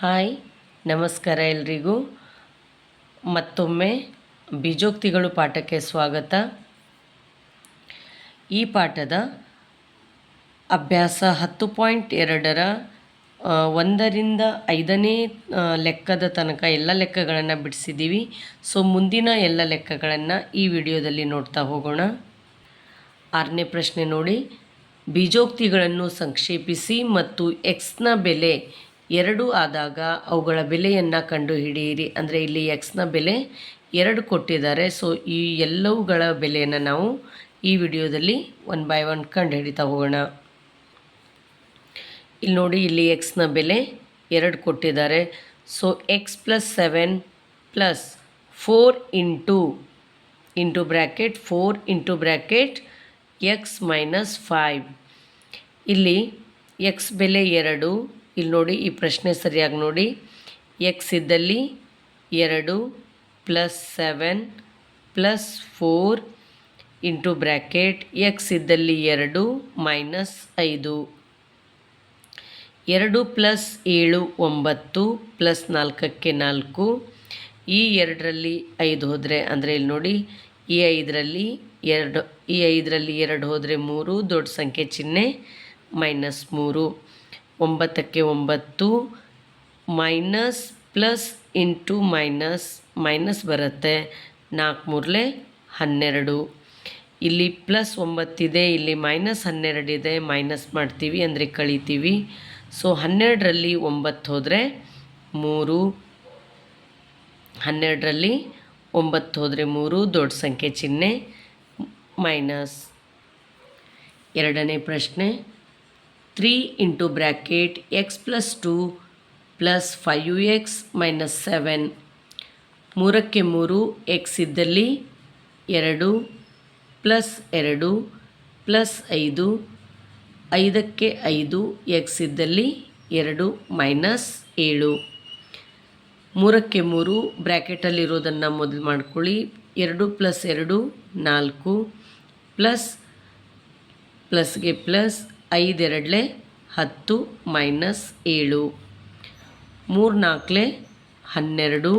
Hi, ನಮಸ್ಕಾರ ಎಲ್ರಿಗೂ. ಮತ್ತೊಮ್ಮೆ ಬೀಜೋಕ್ತಿಗಳು ಪಾಠಕ್ಕೆ ಸ್ವಾಗತ. ಈ ಪಾಠದ ಅಭ್ಯಾಸ 10.2ರ 1ರಿಂದ 5ನೇ ಲೆಕ್ಕದ ತನಕ ಎಲ್ಲ ಲೆಕ್ಕಗಳನ್ನು ಬಿಡಿಸಿದ್ದೀವಿ. ಸೊ ಮುಂದಿನ ಎಲ್ಲ ಲೆಕ್ಕಗಳನ್ನು ಈ ವಿಡಿಯೋದಲ್ಲಿ ನೋಡ್ತಾ ಹೋಗೋಣ. 6ನೇ ಪ್ರಶ್ನೆ ನೋಡಿ. ಬೀಜೋಕ್ತಿಗಳನ್ನು ಸಂಕ್ಷೇಪಿಸಿ ಮತ್ತು ಎಕ್ಸ್ನ ಬೆಲೆ 2 ಆದಾಗ ಅವುಗಳ ಬೆಲೆಯನ್ನು ಕಂಡುಹಿಡಿಯಿರಿ. ಅಂದರೆ ಇಲ್ಲಿ ಎಕ್ಸ್ನ ಬೆಲೆ 2 ಕೊಟ್ಟಿದ್ದಾರೆ. ಸೊ ಈ ಎಲ್ಲವುಗಳ ಬೆಲೆಯನ್ನು ನಾವು ಈ ವಿಡಿಯೋದಲ್ಲಿ 1 ಬೈ 1 ಕಂಡುಹಿಡಿತಾ ಹೋಗೋಣ. ಇಲ್ಲಿ ನೋಡಿ, ಇಲ್ಲಿ ಎಕ್ಸ್ನ ಬೆಲೆ 2 ಕೊಟ್ಟಿದ್ದಾರೆ. So X plus 7 plus 4 into bracket 4 into bracket x minus 5. ಇಲ್ಲಿ ಎಕ್ಸ್ ಬೆಲೆ 2. ಇಲ್ಲಿ ನೋಡಿ, ಈ ಪ್ರಶ್ನೆ ಸರಿಯಾಗಿ ನೋಡಿ. ಎಕ್ಸ್ ಇದ್ದಲ್ಲಿ 2 plus 7 plus 4 into bracket X ಇದ್ದಲ್ಲಿ 2 ಮೈನಸ್ 5. 2 plus 7 9 plus 4ಕ್ಕೆ 4. ಈ 2ರಲ್ಲಿ 5 ಹೋದರೆ, ಅಂದರೆ ಇಲ್ಲಿ ನೋಡಿ, ಈ 5ರಲ್ಲಿ 2 ಹೋದರೆ 3, ದೊಡ್ಡ ಸಂಖ್ಯೆ ಚಿಹ್ನೆ minus 3. 9ಕ್ಕೆ 9 minus plus into minus ಬರುತ್ತೆ. 4 3 12. ಇಲ್ಲಿ ಪ್ಲಸ್ 9 ಇದೆ, ಇಲ್ಲಿ ಮೈನಸ್ 12 ಇದೆ. ಮೈನಸ್ ಮಾಡ್ತೀವಿ ಅಂದರೆ ಕಳಿತೀವಿ. ಸೊ 12ರಲ್ಲಿ 9 ಹೋದರೆ 3, 12ರಲ್ಲಿ 9 ಹೋದರೆ 3, ದೊಡ್ಡ ಸಂಖ್ಯೆ ಚಿಹ್ನೆ ಮೈನಸ್. 2ನೇ ಪ್ರಶ್ನೆ. 3 into bracket X plus 2 plus 5x minus 7. 3ಕ್ಕೆ 3 X ಇದ್ದಲ್ಲಿ 2 ಪ್ಲಸ್ 2 ಪ್ಲಸ್ 5. 5ಕ್ಕೆ 5 ಎಕ್ಸ್ ಇದ್ದಲ್ಲಿ 2 ಮೈನಸ್ 7. 3ಕ್ಕೆ 3 ಬ್ರ್ಯಾಕೆಟಲ್ಲಿರೋದನ್ನು ಮೊದಲು ಮಾಡ್ಕೊಳ್ಳಿ. 2 ಪ್ಲಸ್ 2 4 ಪ್ಲಸ್ಗೆ ಪ್ಲಸ್ 5 2 10 ಮೈನಸ್ 7. 3 4 12.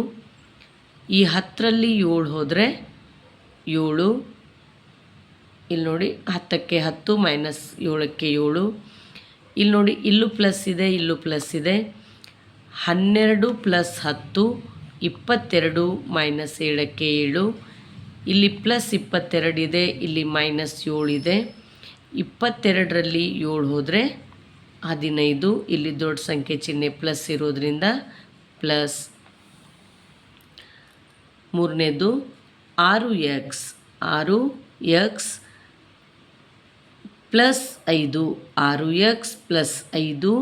ಈ 10ರಲ್ಲಿ 7 ಹೋದರೆ 7. ಇಲ್ಲಿ ನೋಡಿ, 10ಕ್ಕೆ 10 ಮೈನಸ್ 7ಕ್ಕೆ 7. ಇಲ್ಲಿ ನೋಡಿ, ಇಲ್ಲೂ ಪ್ಲಸ್ ಇದೆ, ಇಲ್ಲೂ ಪ್ಲಸ್ ಇದೆ. 12 ಪ್ಲಸ್ 10 22 ಮೈನಸ್ 7ಕ್ಕೆ 7. ಇಲ್ಲಿ ಪ್ಲಸ್ 22 ಇದೆ, ಇಲ್ಲಿ ಮೈನಸ್ 7 ಇದೆ. 22ರಲ್ಲಿ 7 ಹೋದರೆ 15. ಇಲ್ಲಿ ದೊಡ್ಡ ಸಂಖ್ಯೆ ಚಿಹ್ನೆ ಪ್ಲಸ್ ಇರೋದ್ರಿಂದ ಪ್ಲಸ್. 3ನೇದು 6x plus 5. 6x plus 5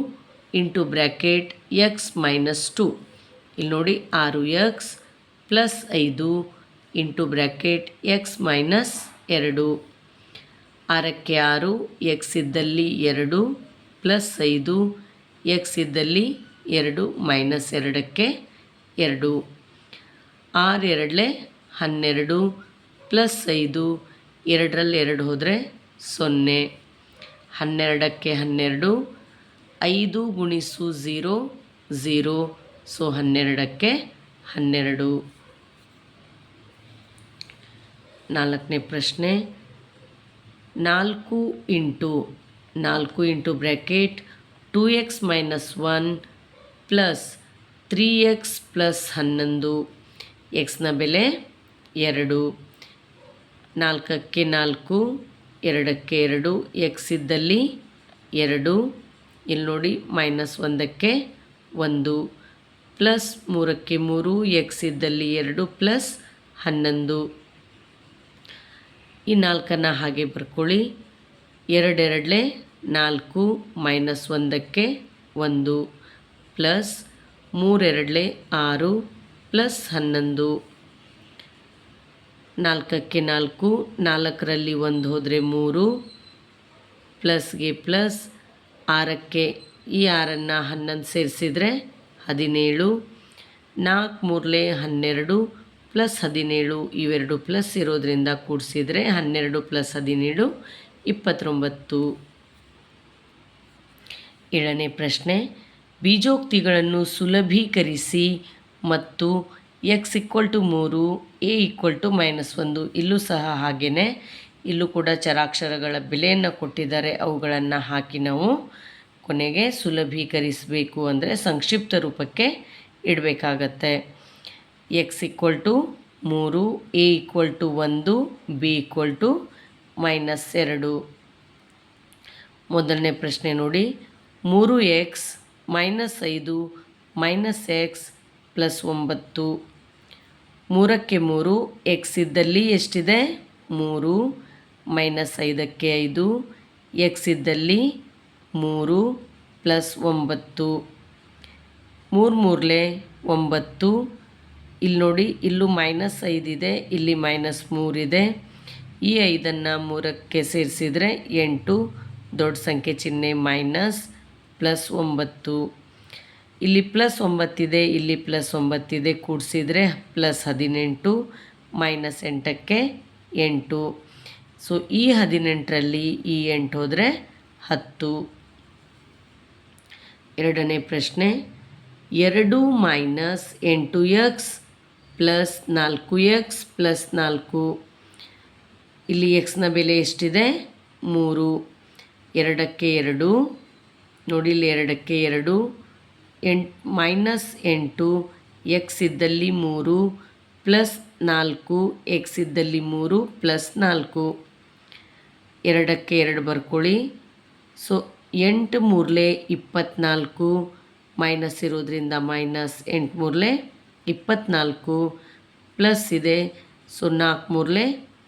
into bracket x minus 2. ಇಲ್ಲಿ ನೋಡಿ, 6x plus 5 into bracket x minus 2. 6ಕ್ಕೆ 6 ಎಕ್ಸ್ ಇದ್ದಲ್ಲಿ 2 ಪ್ಲಸ್ 5 ಎಕ್ಸ್ ಇದ್ದಲ್ಲಿ 2 ಮೈನಸ್ 2ಕ್ಕೆ 2. 6 2 12 ಪ್ಲಸ್ 5 2ರಲ್ಲಿ 2 ಹೋದರೆ 0. 12ಕ್ಕೆ 12 5 ಗುಣಿಸು 0 0. ಸೊ 12ಕ್ಕೆ 12. 4ನೇ ಪ್ರಶ್ನೆ. 4 into bracket 2x minus 1 plus 3x plus 11. ಎಕ್ಸ್ನ ಬೆಲೆ 2. 4ಕ್ಕೆ 4 2ಕ್ಕೆ 2 ಎಕ್ಸ್ ಇದ್ದಲ್ಲಿ 2. ಇಲ್ಲಿ ನೋಡಿ, ಮೈನಸ್ 1ಕ್ಕೆ 1 ಪ್ಲಸ್ 3ಕ್ಕೆ 3 ಎಕ್ಸ್ ಇದ್ದಲ್ಲಿ 2 ಪ್ಲಸ್ 11. ಈ 4ನ್ನು ಹಾಗೆ ಬರ್ಕೊಳ್ಳಿ. 2 2 4 ಮೈನಸ್ 1ಕ್ಕೆ 1 ಪ್ಲಸ್ 3 2 6 ಪ್ಲಸ್ 11. 4ಕ್ಕೆ 4 4ರಲ್ಲಿ 1 ಹೋದರೆ 3 ಪ್ಲಸ್ಗೆ ಪ್ಲಸ್. 6ಕ್ಕೆ ಈ 6ನ್ನು 11 ಸೇರಿಸಿದರೆ 17. 4 3 12 ಪ್ಲಸ್ 17. ಇವೆರಡು ಪ್ಲಸ್ ಇರೋದ್ರಿಂದ ಕೂಡಿಸಿದರೆ 12 ಪ್ಲಸ್ 17 29. 7ನೇ ಪ್ರಶ್ನೆ. ಬೀಜೋಕ್ತಿಗಳನ್ನು ಸುಲಭೀಕರಿಸಿ ಮತ್ತು x = 3 a = -1 ಇಲ್ಲೂ ಸಹ ಹಾಗೆಯೇ ಇಲ್ಲೂ ಕೂಡ ಚರಾಕ್ಷರಗಳ ಬೆಲೆಯನ್ನು ಕೊಟ್ಟಿದ್ದಾರೆ. ಅವುಗಳನ್ನು ಹಾಕಿ ನಾವು ಕೊನೆಗೆ ಸುಲಭೀಕರಿಸಬೇಕು ಅಂದರೆ ಸಂಕ್ಷಿಪ್ತ ರೂಪಕ್ಕೆ ಇಡಬೇಕಾಗತ್ತೆ. x = 3 a = 1 b = -2. ಮೊದಲನೇ ಪ್ರಶ್ನೆ ನೋಡಿ, 3x - 5 - x + 9. 3ಕ್ಕೆ 3 x ಇದ್ದಲ್ಲಿ ಎಷ್ಟಿದೆ 3, -5ಕ್ಕೆ 5 x ಇದ್ದಲ್ಲಿ 3 + 9. 3 3 9. ಇಲ್ಲಿ ನೋಡಿ, ಇಲ್ಲೂ -5 ಇದೆ, ಇಲ್ಲಿ -3 ಇದೆ. ಈ 5ಅನ್ನು 3ಕ್ಕೆ ಸೇರಿಸಿದರೆ 8, ದೊಡ್ಡ ಸಂಖ್ಯೆ ಚಿಹ್ನೆ -+9. ಇಲ್ಲಿ +9 ಇದೆ, ಇಲ್ಲಿ +9 ಇದೆ, ಕೂಡಿಸಿದರೆ +18, -8ಕ್ಕೆ 8. ಸೊ ಈ 18ರಲ್ಲಿ ಈ 8 ಹೋದರೆ 10. ಎರಡನೇ ಪ್ರಶ್ನೆ, 2 - 8x + 4x + 4. ಇಲ್ಲಿ ಎಕ್ಸ್ನ ಬೆಲೆ ಎಷ್ಟಿದೆ 3. 2ಕ್ಕೆ 2 ನೋಡಿ, ಇಲ್ಲಿ 2ಕ್ಕೆ 2 -8 x ಇದ್ದಲ್ಲಿ 3 +4 x ಇದ್ದಲ್ಲಿ 3 +4. 2ಕ್ಕೆ 2 ಬರ್ಕೊಳ್ಳಿ. ಸೊ 8 3 24 ಮೈನಸ್ ಇರೋದ್ರಿಂದ -8 3 24 ಪ್ಲಸ್ ಇದೆ. ಸೊ 4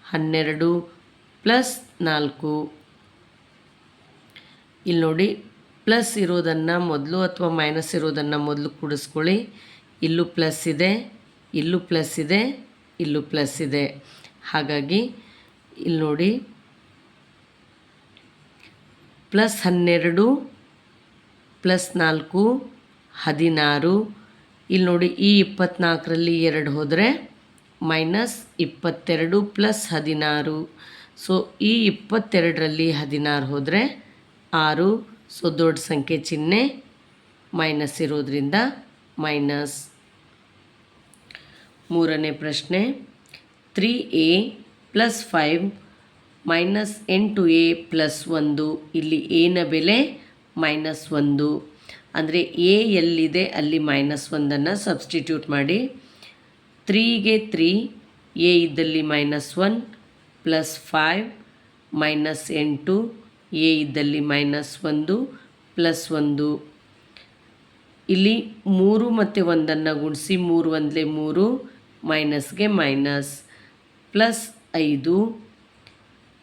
3 12 +4. ಇಲ್ಲಿ ನೋಡಿ, ಪ್ಲಸ್ ಇರೋದನ್ನು ಮೊದಲು ಅಥವಾ ಮೈನಸ್ ಇರೋದನ್ನು ಮೊದಲು ಕೂಡಿಸ್ಕೊಳ್ಳಿ. ಇಲ್ಲೂ ಪ್ಲಸ್ ಇದೆ, ಇಲ್ಲೂ ಪ್ಲಸ್ ಇದೆ, ಇಲ್ಲೂ ಪ್ಲಸ್ ಇದೆ. ಹಾಗಾಗಿ ಇಲ್ಲಿ ನೋಡಿ, +12 +4 16. ಇಲ್ಲಿ ನೋಡಿ, ಈ 24ರಲ್ಲಿ 2 ಹೋದರೆ -22 + 16. ಸೊ ಈ 22ರಲ್ಲಿ 16 ಹೋದರೆ 6. ಸೊ ದೊಡ್ಡ ಸಂಖ್ಯೆ ಚಿಹ್ನೆ ಮೈನಸ್ ಇರೋದ್ರಿಂದ ಮೈನಸ್. ಮೂರನೇ ಪ್ರಶ್ನೆ, 3a + 5 - 8a + 1. ಇಲ್ಲಿ ಎನ ಬೆಲೆ -1. ಅಂದರೆ ಎ ಎಲ್ಲಿದೆ ಅಲ್ಲಿ -1ಅನ್ನು ಸಬ್ಸ್ಟಿಟ್ಯೂಟ್ ಮಾಡಿ. 3ಗೆ 3 ಎ ಇದ್ದಲ್ಲಿ -1 +5 -8 ಎ ಇದ್ದಲ್ಲಿ -1 +1. ಇಲ್ಲಿ 3 ಮತ್ತು 1ಅನ್ನು ಗುಣಿಸಿ, 3 1 3 ಮೈನಸ್ಗೆ ಮೈನಸ್ +5.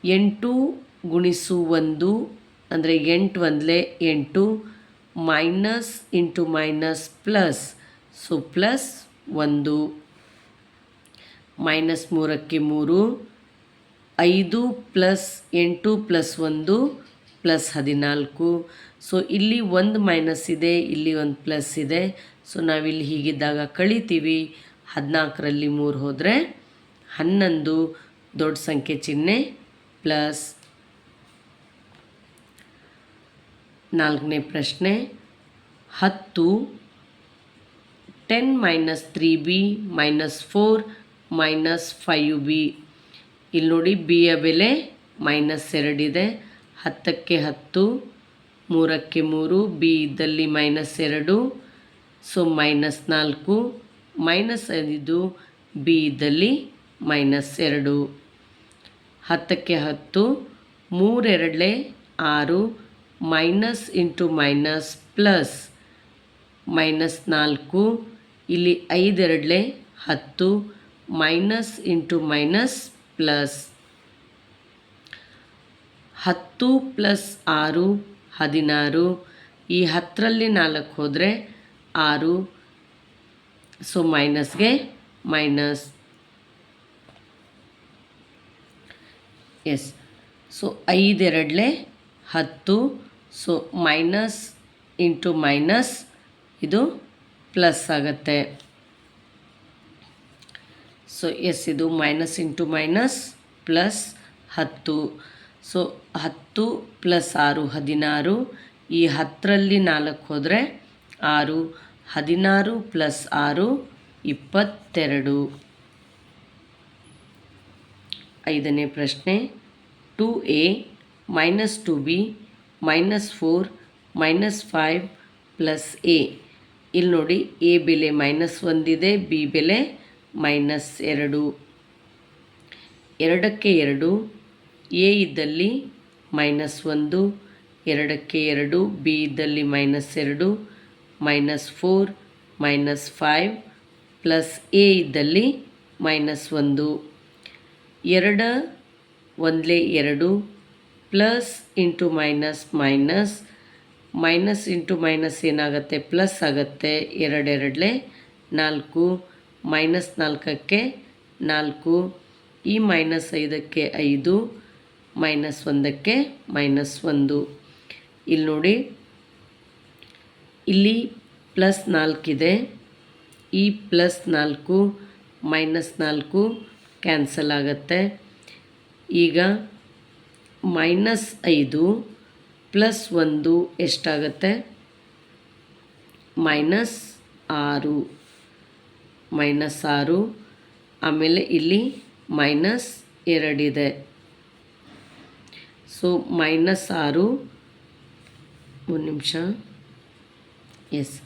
8 × 1 ಅಂದರೆ 8 1 8 minus into minus plus. So +1. -3ಕ್ಕೆ 3 5 + 8 + 1 +14. So ಇಲ್ಲಿ ಒಂದು ಮೈನಸ್ ಇದೆ, ಇಲ್ಲಿ ಒಂದು ಪ್ಲಸ್ ಇದೆ. ಸೊ ನಾವಿಲ್ಲಿ ಹೀಗಿದ್ದಾಗ ಕಳಿತೀವಿ. 14ರಲ್ಲಿ 3 ಹೋದರೆ 11, ದೊಡ್ಡ ಸಂಖ್ಯೆ ಚಿಹ್ನೆ ಪ್ಲಸ್. ನಾಲ್ಕನೇ ಪ್ರಶ್ನೆ, 10 10 - 3b - 4 - 5b. ಇಲ್ಲಿ ನೋಡಿ, ಬಿಯ ಬೆಲೆ -2 ಇದೆ. 10ಕ್ಕೆ 10 3ಕ್ಕೆ 3 ಬಿ ಇದ್ದಲ್ಲಿ -2. ಸೊ -4 -5 ಬಿ ಇದ್ದಲ್ಲಿ -2. 10ಕ್ಕೆ 10 3 2 6 ಮೈನಸ್ ಇಂಟು ಮೈನಸ್ ಪ್ಲಸ್ -4. ಇಲ್ಲಿ 5 2 10 ಮೈನಸ್ ಇಂಟು ಮೈನಸ್ ಪ್ಲಸ್. 10 + 6 16. ಈ 10ರಲ್ಲಿ 4 ಹೋದರೆ 6. ಸೊ ಮೈನಸ್ಗೆ minus. Yes. So 5 2 10. So minus into minus ಇದು ಪ್ಲಸ್ ಆಗುತ್ತೆ. ಸೊ ಎಸ್, ಇದು minus into minus plus 10. So 10 + 6 16. ಈ 10ರಲ್ಲಿ 4 ಹೋದರೆ 6, 16 ಪ್ಲಸ್ 6 22. 5ನೇ ಪ್ರಶ್ನೆ, 2a minus 2b minus 4 minus 5 plus a. ಇಲ್ಲಿ ನೋಡಿ, a ಬೆಲೆ -1 ಇದೆ, b ಬೆಲೆ -2. 2ಕ್ಕೆ 2, a ಇದ್ದಲ್ಲಿ -1, 2ಕ್ಕೆ 2, b ಇದ್ದಲ್ಲಿ -2, -4 -5 ಪ್ಲಸ್ a ಇದ್ದಲ್ಲಿ -1. 2 ಒಂದಲೇ 2, plus into minus minus, minus into minus ಏನಾಗುತ್ತೆ, ಪ್ಲಸ್ ಆಗುತ್ತೆ. 2 2 4, -4ಕ್ಕೆ 4, ಈ -5ಕ್ಕೆ 5, -1ಕ್ಕೆ -1. ಇಲ್ಲಿ ನೋಡಿ, ಇಲ್ಲಿ +4 ಇದೆ, ಈ +4 -4 ಕ್ಯಾನ್ಸಲ್ ಆಗುತ್ತೆ. ಈಗ -5 ಪ್ಲಸ್ 1 ಎಷ್ಟಾಗುತ್ತೆ, -6. -6, ಆಮೇಲೆ ಇಲ್ಲಿ -2 ಇದೆ. ಸೊ -6, ಒಂದು ನಿಮಿಷ, ಎಸ್,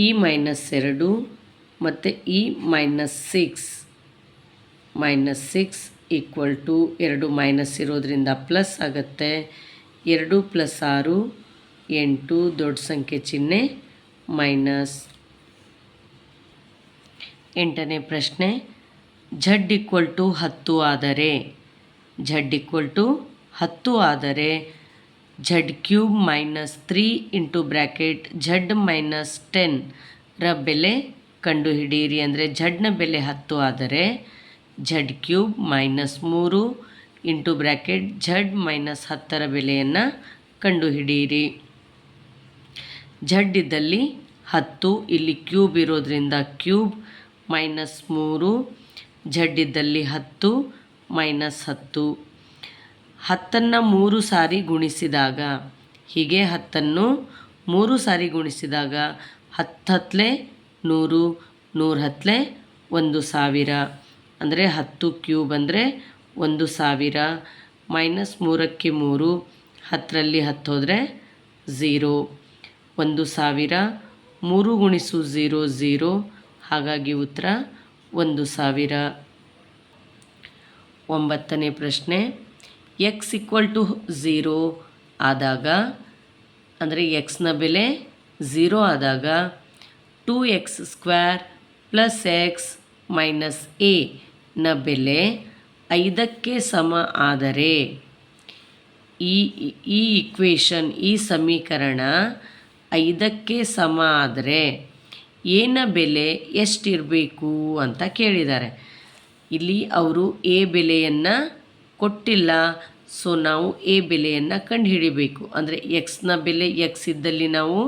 ಈ -2 ಮತ್ತು ಈ -6 ಈಕ್ವಲ್ ಟು 2 ಮೈನಸ್ ಇರೋದ್ರಿಂದ ಪ್ಲಸ್ ಆಗುತ್ತೆ. 2 + 6 8, ದೊಡ್ಡ ಸಂಖ್ಯೆ ಚಿಹ್ನೆ ಮೈನಸ್. 8ನೇ ಪ್ರಶ್ನೆ, z = 10 ಆದರೆ, z = 10 ಆದರೆ z³ - 3 ಇಂಟು ಬ್ರ್ಯಾಕೆಟ್ z - 10 ರ ಬೆಲೆ ಕಂಡುಹಿಡಿಯಿರಿ. ಅಂದರೆ z ನ ಬೆಲೆ 10 ಆದರೆ z³ -3 ಇಂಟು ಬ್ರ್ಯಾಕೆಟ್ z - 10 ರ ಬೆಲೆಯನ್ನು ಕಂಡುಹಿಡಿಯಿರಿ. z ಇದ್ದಲ್ಲಿ 10, ಇಲ್ಲಿ ಕ್ಯೂಬ್ ಇರೋದ್ರಿಂದ ಕ್ಯೂಬ್ -3, z ಇದ್ದಲ್ಲಿ 10 -10. 10ನ್ನು 3 ಸಾರಿ ಗುಣಿಸಿದಾಗ, ಹೀಗೆ 10ನ್ನು 3 ಸಾರಿ ಗುಣಿಸಿದಾಗ 10 10 100, 100 1000. ಅಂದರೆ 10 ಕ್ಯೂಬ್ ಅಂದರೆ 1000. -3ಕ್ಕೆ 3, 10ರಲ್ಲಿ 10 ಹೋದರೆ 0, 1000. 3 × 0 0, ಹಾಗಾಗಿ ಉತ್ತರ 1000. 9ನೇ ಪ್ರಶ್ನೆ, x = 0 ಆದಾಗ, ಅಂದರೆ x ನ ಬೆಲೆ 0 ಆದಾಗ 2x² + x - a ನ ಬೆಲೆ 5ಕ್ಕೆ ಸಮ ಆದರೆ, ಈ ಇಕ್ವೇಷನ್, ಈ ಸಮೀಕರಣ 5ಕ್ಕೆ ಸಮ ಆದರೆ a ನ ಬೆಲೆ ಎಷ್ಟಿರಬೇಕು ಅಂತ ಕೇಳಿದ್ದಾರೆ. ಇಲ್ಲಿ ಅವರು a ಬೆಲೆಯನ್ನು ಕೊಟ್ಟಿಲ್ಲ, ಸೊ ನಾವು a ಬೆಲೆಯನ್ನು ಕಂಡುಹಿಡಿಬೇಕು. ಅಂದರೆ x ನ ಬೆಲೆ x ಇದ್ದಲ್ಲಿ ನಾವು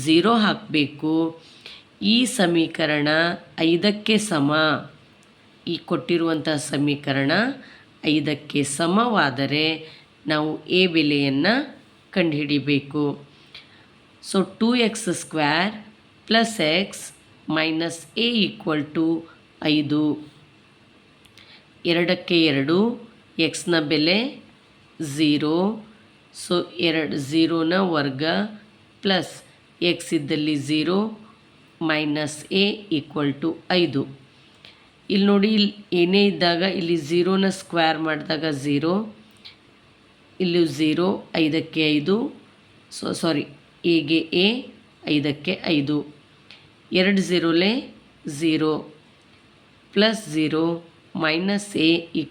0 ಹಾಕಬೇಕು. ಈ ಸಮೀಕರಣ 5ಕ್ಕೆ ಸಮ, ಈ ಕೊಟ್ಟಿರುವಂಥ ಸಮೀಕರಣ 5ಕ್ಕೆ ಸಮವಾದರೆ ನಾವು a ಬೆಲೆಯನ್ನು ಕಂಡುಹಿಡಿಬೇಕು. So 2x² + x - a = 5. 2ಕ್ಕೆ 2, x ನ ಬೆಲೆ 0, ಸೊ 0ನ ವರ್ಗ ಪ್ಲಸ್ x ಇದ್ದಲ್ಲಿ 0 - a = 5. ಇಲ್ಲಿ ನೋಡಿ, ಇಲ್ಲಿ ಏನೇ ಇದ್ದಾಗ ಇಲ್ಲಿ 0ನ ಸ್ಕ್ವೇರ್ ಮಾಡಿದಾಗ 0, ಇಲ್ಲಿ 0, 5ಕ್ಕೆ 5, ಎಗೆ a, 5ಕ್ಕೆ 5. 2 0 0, +0 - a =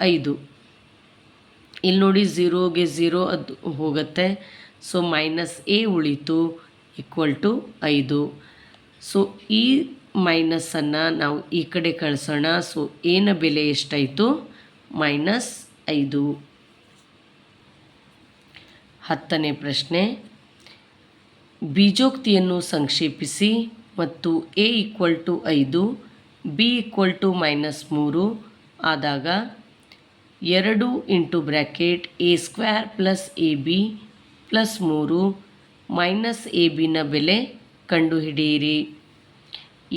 5. ಇಲ್ಲಿ ನೋಡಿ, 0ಗೆ 0 ಅದು ಹೋಗುತ್ತೆ, ಸೊ -a ಉಳಿತು = 5. ಸೊ ಈ ಮೈನಸನ್ನು ನಾವು ಈ ಕಡೆ ಕಳಿಸೋಣ. ಸೊ a ನ ಬೆಲೆ ಎಷ್ಟಾಯಿತು, -5. 10ನೇ ಪ್ರಶ್ನೆ, ಬೀಜೋಕ್ತಿಯನ್ನು ಸಂಕ್ಷೇಪಿಸಿ ಮತ್ತು a = 5, b = -3 ಆದಾಗ 2 into bracket a² + ab + 3 - ab ನ ಬೆಲೆ ಕಂಡುಹಿಡಿಯಿರಿ.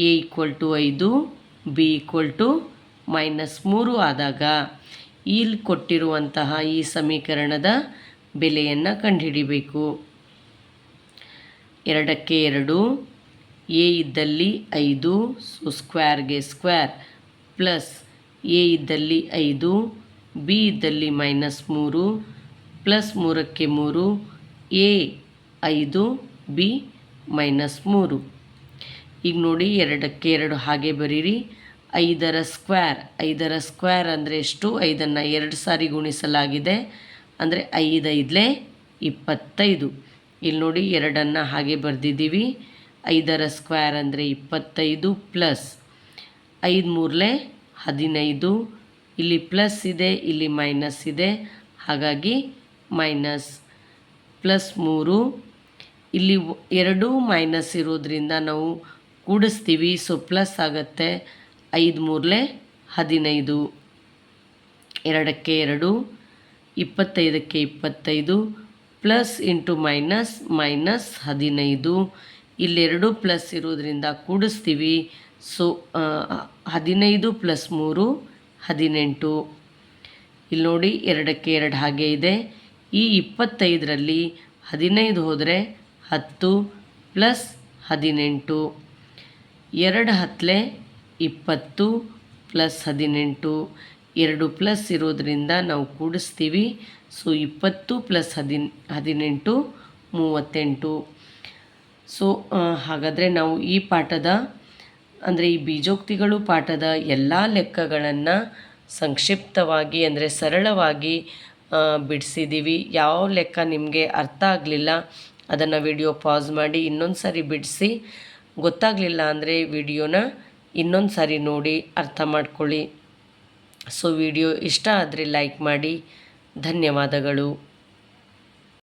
a = 5 b = -3 ಆದಾಗ ಇಲ್ಲಿ ಕೊಟ್ಟಿರುವಂತಹ ಈ ಸಮೀಕರಣದ ಬೆಲೆಯನ್ನು ಕಂಡುಹಿಡಿಬೇಕು. 2ಕ್ಕೆ 2 a ಇದ್ದಲ್ಲಿ 5 ಸ್ಕ್ವೇರ್ಗೆ ಸ್ಕ್ವೇರ್ ಪ್ಲಸ್ a ಇದ್ದಲ್ಲಿ 5 b ಇದ್ದಲ್ಲಿ -3 ಪ್ಲಸ್ 3ಕ್ಕೆ 3 a 5 b -3. ಈಗ ನೋಡಿ 2ಕ್ಕೆ 2 ಹಾಗೆ ಬರೀರಿ. 5ರ ಸ್ಕ್ವೇರ್ ಅಂದರೆ ಎಷ್ಟು? 5ಅನ್ನು 2 ಸಾರಿ ಗುಣಿಸಲಾಗಿದೆ ಅಂದರೆ 5 5 25. ಇಲ್ಲಿ ನೋಡಿ 2ಅನ್ನು ಹಾಗೆ ಬರೆದಿದ್ದೀವಿ. 5ರ ಸ್ಕ್ವೇರ್ ಅಂದರೆ 25 ಪ್ಲಸ್ 5 3 15. ಇಲ್ಲಿ ಪ್ಲಸ್ ಇದೆ, ಇಲ್ಲಿ ಮೈನಸ್ ಇದೆ, ಹಾಗಾಗಿ ಮೈನಸ್ ಪ್ಲಸ್ 3. ಇಲ್ಲಿ 2 ಮೈನಸ್ ಇರೋದ್ರಿಂದ ನಾವು ಕೂಡಿಸ್ತೀವಿ, ಸೊ ಪ್ಲಸ್ ಆಗುತ್ತೆ. 5 3 15. 2ಕ್ಕೆ 2 25ಕ್ಕೆ 25 ಪ್ಲಸ್ ಇಂಟು ಮೈನಸ್ -15. ಇಲ್ಲೆರಡು ಪ್ಲಸ್ ಇರೋದ್ರಿಂದ ಕೂಡಿಸ್ತೀವಿ, ಸೊ 15 ಪ್ಲಸ್ 3 18. ಇಲ್ಲಿ ನೋಡಿ 2ಕ್ಕೆ 2 ಹಾಗೆ ಇದೆ. ಈ 25ರಲ್ಲಿ 15 ಹೋದರೆ 10 ಪ್ಲಸ್ 18. 2 10 20 ಪ್ಲಸ್ 18. 2 ಪ್ಲಸ್ ಇರೋದ್ರಿಂದ ನಾವು ಕೂಡಿಸ್ತೀವಿ, ಸೊ 20 ಪ್ಲಸ್ 18 38. ಸೊ ಹಾಗಾದರೆ ನಾವು ಈ ಪಾಠದ ಅಂದರೆ ಈ ಬೀಜೋಕ್ತಿಗಳು ಪಾಠದ ಎಲ್ಲ ಲೆಕ್ಕಗಳನ್ನು ಸಂಕ್ಷಿಪ್ತವಾಗಿ ಅಂದರೆ ಸರಳವಾಗಿ ಬಿಡಿಸಿದ್ದೀವಿ. ಯಾವ ಲೆಕ್ಕ ನಿಮಗೆ ಅರ್ಥ ಆಗಲಿಲ್ಲ ಅದನ್ನು ವಿಡಿಯೋ ಪಾಸ್ ಮಾಡಿ ಇನ್ನೊಂದು ಸಾರಿ ಬಿಡಿಸಿ, ಗೊತ್ತಾಗಲಿಲ್ಲ ಅಂದರೆ ವಿಡಿಯೋನ ಇನ್ನೊಂದು ಸಾರಿ ನೋಡಿ ಅರ್ಥ ಮಾಡ್ಕೊಳ್ಳಿ. ಸೊ ವಿಡಿಯೋ ಇಷ್ಟ ಆದರೆ ಲೈಕ್ ಮಾಡಿ. ಧನ್ಯವಾದಗಳು.